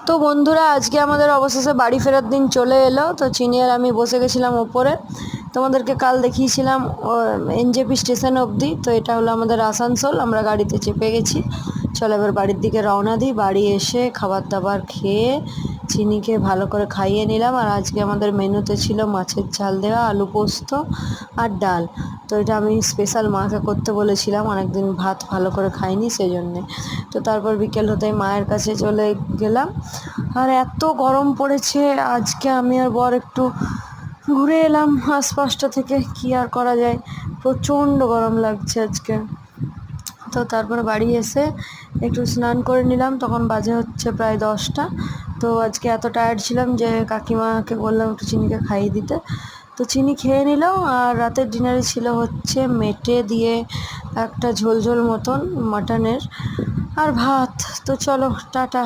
তো বন্ধুরা, আজকে আমাদের অবশেষে বাড়ি ফেরার দিন চলে এলো। তো চিনি আর আমি বসে গেছিলাম ওপরে। তোমাদেরকে কাল দেখিয়েছিলাম এনজেপি স্টেশন অবধি। তো এটা হলো আমাদের আসানসোল, আমরা গাড়িতে চেপে গেছি। চলো এবার বাড়ির দিকে রওনা দিই। বাড়ি এসে খাবার দাবার খেয়ে চিনিকে ভালো করে খাইয়ে নিলাম। আর আজকে আমাদের মেনুতে ছিল মাছের ঝাল দেওয়া, আলু পোস্ত আর ডাল। তো এটা আমি স্পেশাল মাকে করতে বলেছিলাম, অনেকদিন ভাত ভালো করে খাইনি সেই জন্যে। তো তারপর বিকেল হতেই মায়ের কাছে চলে গেলাম। আর এত গরম পড়েছে আজকে, আমি আর বর একটু ঘুরে এলাম আশপাশটা থেকে। কি আর করা যায়, প্রচণ্ড গরম লাগছে আজকে। তো তারপরে বাড়ি এসে একটু স্নান করে নিলাম, তখন বাজে হচ্ছে প্রায় 10টা। তো আজকে এত টায়ার্ড ছিলাম যে কাকিমাকে বললাম একটু চিনিকে খাইয়ে দিতে। তো চিনি খেয়ে নিল। আর রাতের ডিনারে ছিল হচ্ছে মেটে দিয়ে একটা ঝোল ঝোল মতন মাটনের, আর ভাত। তো চলো টাটা।